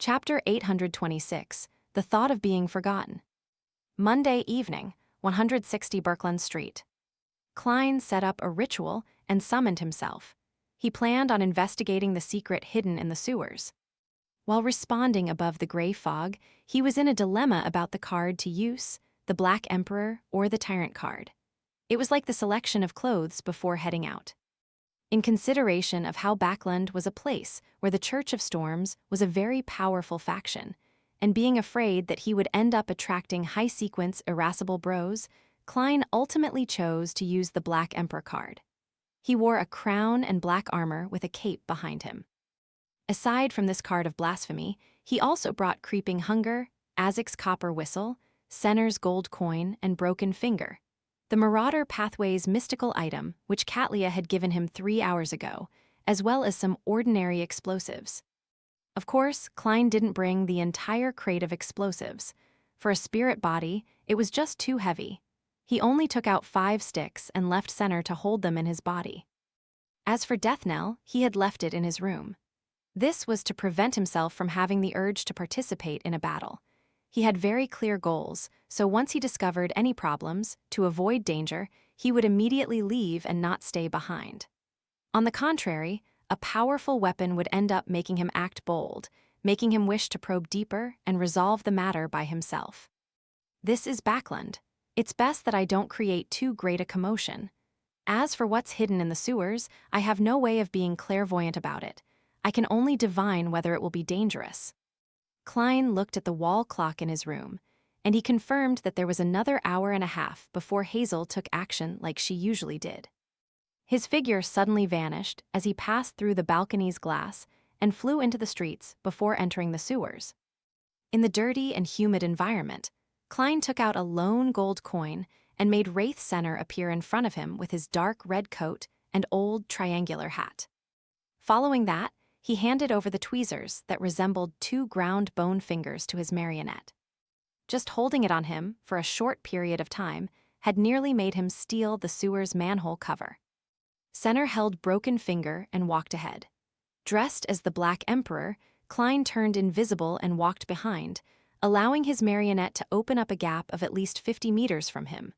Chapter 826, The Thought of Being Forgotten. Monday evening, 160 Birkeland Street. Klein set up a ritual and summoned himself. He planned on investigating the secret hidden in the sewers. While responding above the gray fog, he was in a dilemma about the card to use, the Black Emperor or the Tyrant card. It was like the selection of clothes before heading out. In consideration of how Backland was a place where the Church of Storms was a very powerful faction, and being afraid that he would end up attracting high-sequence irascible bros, Klein ultimately chose to use the Black Emperor card. He wore a crown and black armor with a cape behind him. Aside from this card of blasphemy, he also brought Creeping Hunger, Azek's copper whistle, Senner's gold coin, and Broken Finger, the Marauder Pathway's mystical item which Katlia had given him 3 hours ago, as well as some ordinary explosives. Of course, Klein didn't bring the entire crate of explosives. For a spirit body, it was just too heavy. He only took out 5 sticks and left Senner to hold them in his body. As for Death Knell, he had left it in his room. This was to prevent himself from having the urge to participate in a battle. He had very clear goals, so once he discovered any problems, to avoid danger, he would immediately leave and not stay behind. On the contrary, a powerful weapon would end up making him act bold, making him wish to probe deeper and resolve the matter by himself. This is Backland. It's best that I don't create too great a commotion. As for what's hidden in the sewers, I have no way of being clairvoyant about it. I can only divine whether it will be dangerous. Klein looked at the wall clock in his room, and he confirmed that there was another hour and a half before Hazel took action like she usually did. His figure suddenly vanished as he passed through the balcony's glass and flew into the streets before entering the sewers. In the dirty and humid environment, Klein took out a lone gold coin and made Wraith Senner appear in front of him with his dark red coat and old triangular hat. Following that, he handed over the tweezers that resembled 2 ground bone fingers to his marionette. Just holding it on him for a short period of time had nearly made him steal the sewer's manhole cover. Senner held Broken Finger and walked ahead. Dressed as the Black Emperor, Klein turned invisible and walked behind, allowing his marionette to open up a gap of at least 50 meters from him.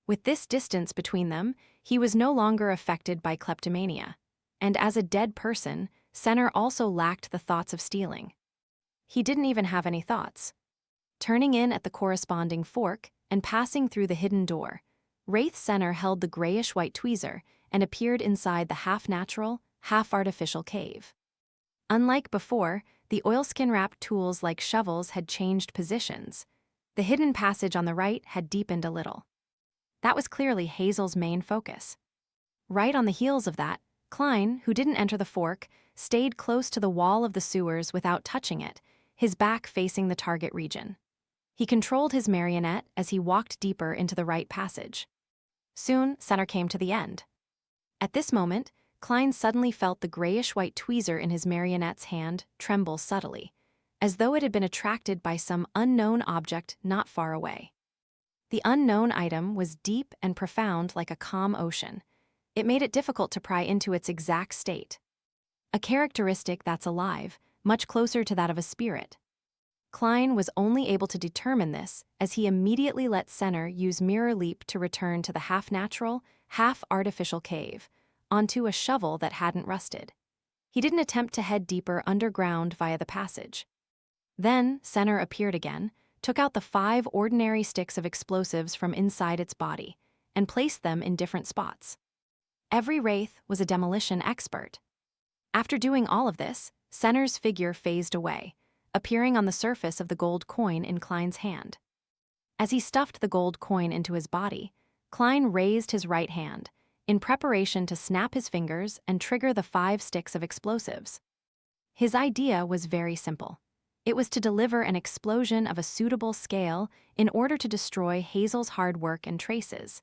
With this distance between them, he was no longer affected by kleptomania, and as a dead person, Senner also lacked the thoughts of stealing. He didn't even have any thoughts. Turning in at the corresponding fork and passing through the hidden door, Wraith Senner held the grayish-white tweezer and appeared inside the half-natural, half-artificial cave. Unlike before, the oilskin-wrapped tools like shovels had changed positions. The hidden passage on the right had deepened a little. That was clearly Hazel's main focus. Right on the heels of that, Klein, who didn't enter the fork, stayed close to the wall of the sewers without touching it, his back facing the target region. He controlled his marionette as he walked deeper into the right passage. Soon, Senner came to the end. At this moment, Klein suddenly felt the grayish-white tweezer in his marionette's hand tremble subtly, as though it had been attracted by some unknown object not far away. The unknown item was deep and profound like a calm ocean. It made it difficult to pry into its exact state. A characteristic that's alive, much closer to that of a spirit. Klein was only able to determine this as he immediately let Senner use Mirror Leap to return to the half-natural, half-artificial cave, onto a shovel that hadn't rusted. He didn't attempt to head deeper underground via the passage. Then, Senner appeared again, took out the 5 ordinary sticks of explosives from inside its body, and placed them in different spots. Every wraith was a demolition expert. After doing all of this, Senner's figure phased away, appearing on the surface of the gold coin in Klein's hand. As he stuffed the gold coin into his body, Klein raised his right hand, in preparation to snap his fingers and trigger the 5 sticks of explosives. His idea was very simple. It was to deliver an explosion of a suitable scale in order to destroy Hazel's hard work and traces.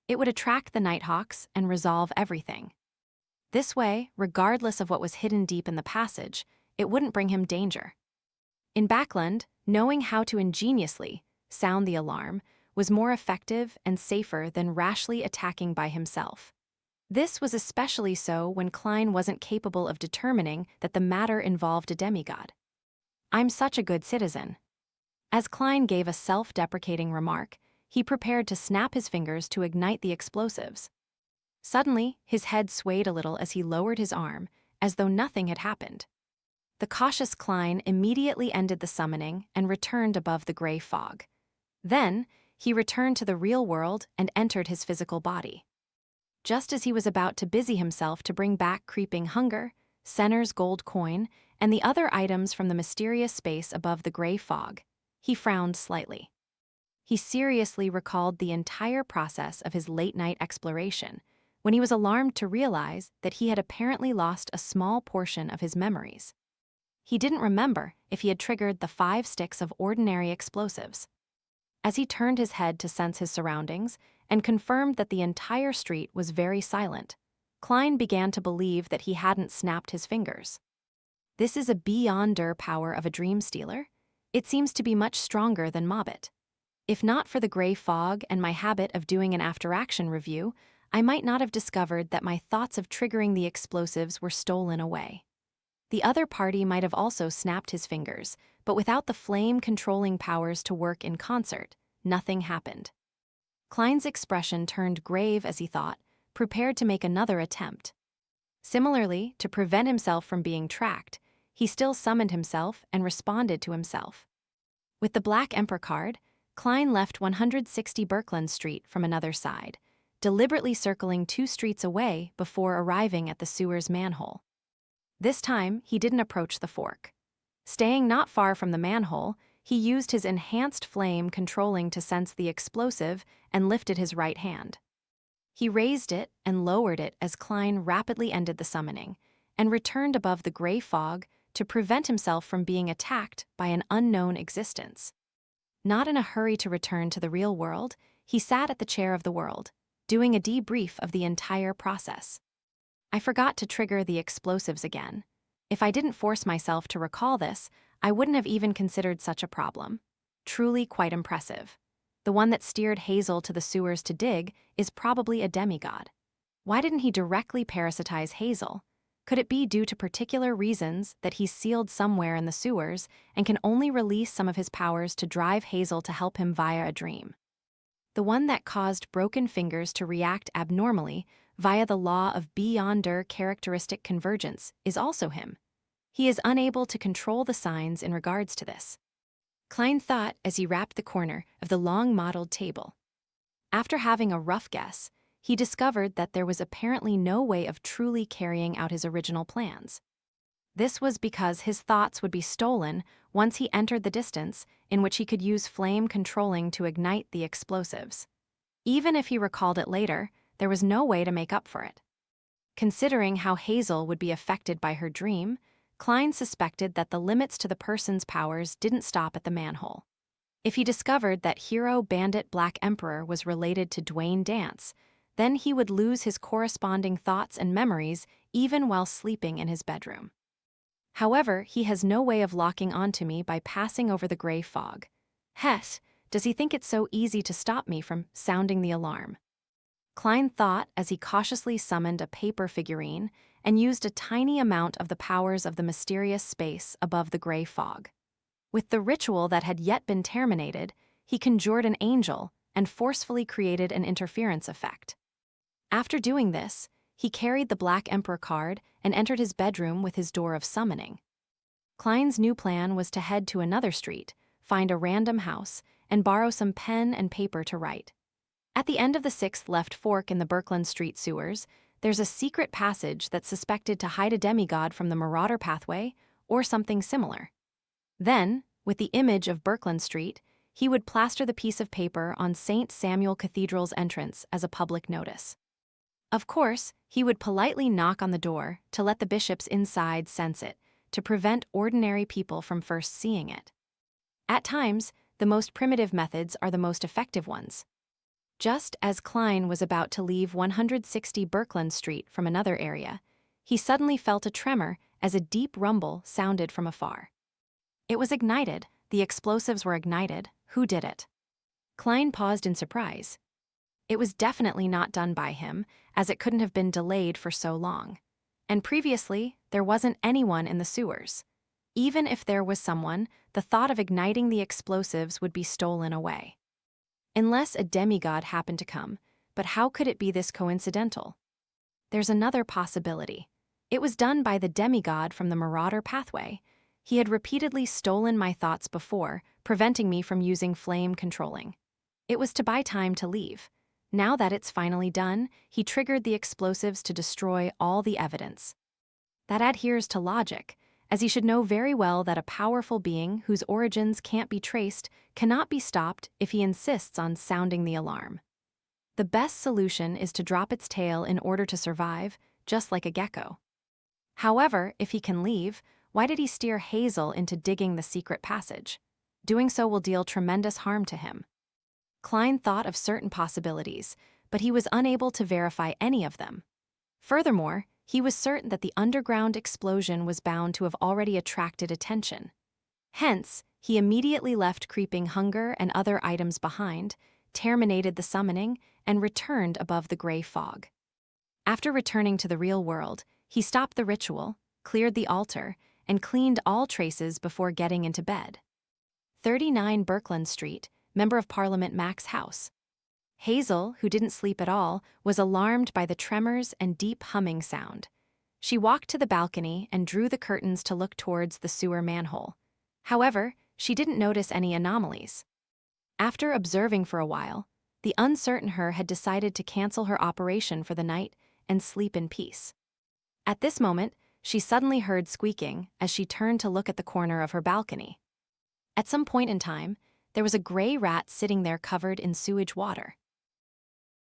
It would attract the Nighthawks and resolve everything. This way, regardless of what was hidden deep in the passage, it wouldn't bring him danger. In Backland, knowing how to ingeniously sound the alarm was more effective and safer than rashly attacking by himself. This was especially so when Klein wasn't capable of determining that the matter involved a demigod. I'm such a good citizen." As Klein gave a self-deprecating remark, he prepared to snap his fingers to ignite the explosives. Suddenly, his head swayed a little as he lowered his arm, as though nothing had happened. The cautious Klein immediately ended the summoning and returned above the gray fog. Then, he returned to the real world and entered his physical body. Just as he was about to busy himself to bring back Creeping Hunger, Senner's gold coin, and the other items from the mysterious space above the gray fog, he frowned slightly. He seriously recalled the entire process of his late-night exploration, when he was alarmed to realize that he had apparently lost a small portion of his memories. He didn't remember if he had triggered the 5 sticks of ordinary explosives. As he turned his head to sense his surroundings and confirmed that the entire street was very silent, Klein began to believe that he hadn't snapped his fingers. This is a beyonder power of a dream stealer. It seems to be much stronger than Mobbit. If not for the gray fog and my habit of doing an after-action review, I might not have discovered that my thoughts of triggering the explosives were stolen away. The other party might have also snapped his fingers, but without the flame-controlling powers to work in concert, nothing happened. Klein's expression turned grave as he thought, prepared to make another attempt. Similarly, to prevent himself from being tracked, he still summoned himself and responded to himself. With the Black Emperor card, Klein left 160 Birkeland Street from another side, deliberately circling 2 streets away before arriving at the sewer's manhole. This time, he didn't approach the fork. Staying not far from the manhole, he used his enhanced flame controlling to sense the explosive and lifted his right hand. He raised it and lowered it as Klein rapidly ended the summoning, and returned above the gray fog to prevent himself from being attacked by an unknown existence. Not in a hurry to return to the real world, he sat at the chair of the world, doing a debrief of the entire process. I forgot to trigger the explosives again. If I didn't force myself to recall this, I wouldn't have even considered such a problem. Truly quite impressive. The one that steered Hazel to the sewers to dig is probably a demigod. Why didn't he directly parasitize Hazel? Could it be due to particular reasons that he's sealed somewhere in the sewers and can only release some of his powers to drive Hazel to help him via a dream? The one that caused Broken Fingers to react abnormally via the law of beyonder characteristic convergence is also him. He is unable to control the signs in regards to this. Klein thought as he wrapped the corner of the long-modeled table. After having a rough guess, he discovered that there was apparently no way of truly carrying out his original plans. This was because his thoughts would be stolen once he entered the distance in which he could use flame controlling to ignite the explosives. Even if he recalled it later, there was no way to make up for it. Considering how Hazel would be affected by her dream, Klein suspected that the limits to the person's powers didn't stop at the manhole. If he discovered that hero bandit Black Emperor was related to Dwayne Dance, then he would lose his corresponding thoughts and memories even while sleeping in his bedroom. However, he has no way of locking onto me by passing over the gray fog. Hess, does he think it's so easy to stop me from sounding the alarm? Klein thought as he cautiously summoned a paper figurine and used a tiny amount of the powers of the mysterious space above the gray fog. With the ritual that had yet been terminated, he conjured an angel and forcefully created an interference effect. After doing this, he carried the Black Emperor card and entered his bedroom with his door of summoning. Klein's new plan was to head to another street, find a random house, and borrow some pen and paper to write. At the end of the 6th left fork in the Birkeland Street sewers, there's a secret passage that's suspected to hide a demigod from the Marauder pathway or something similar. Then, with the image of Birkeland Street, he would plaster the piece of paper on St. Samuel Cathedral's entrance as a public notice. Of course, he would politely knock on the door to let the bishops inside sense it, to prevent ordinary people from first seeing it. At times, the most primitive methods are the most effective ones. Just as Klein was about to leave 160 Birkeland Street from another area, he suddenly felt a tremor as a deep rumble sounded from afar. It was ignited. The explosives were ignited. Who did it? Klein paused in surprise. It was definitely not done by him, as it couldn't have been delayed for so long. And previously, there wasn't anyone in the sewers. Even if there was someone, the thought of igniting the explosives would be stolen away. Unless a demigod happened to come, but how could it be this coincidental? There's another possibility. It was done by the demigod from the Marauder pathway. He had repeatedly stolen my thoughts before, preventing me from using flame controlling. It was to buy time to leave. Now that it's finally done, he triggered the explosives to destroy all the evidence. That adheres to logic, as he should know very well that a powerful being whose origins can't be traced cannot be stopped if he insists on sounding the alarm. The best solution is to drop its tail in order to survive, just like a gecko. However, if he can leave, why did he steer Hazel into digging the secret passage? Doing so will deal tremendous harm to him. Klein thought of certain possibilities, but he was unable to verify any of them. Furthermore, he was certain that the underground explosion was bound to have already attracted attention. Hence, he immediately left Creeping Hunger and other items behind, terminated the summoning, and returned above the gray fog. After returning to the real world, he stopped the ritual, cleared the altar, and cleaned all traces before getting into bed. 39 Birkeland Street, Member of Parliament Mac's house. Hazel, who didn't sleep at all, was alarmed by the tremors and deep humming sound. She walked to the balcony and drew the curtains to look towards the sewer manhole. However, she didn't notice any anomalies. After observing for a while, the uncertain her had decided to cancel her operation for the night and sleep in peace. At this moment, she suddenly heard squeaking as she turned to look at the corner of her balcony. At some point in time, there was a gray rat sitting there covered in sewage water.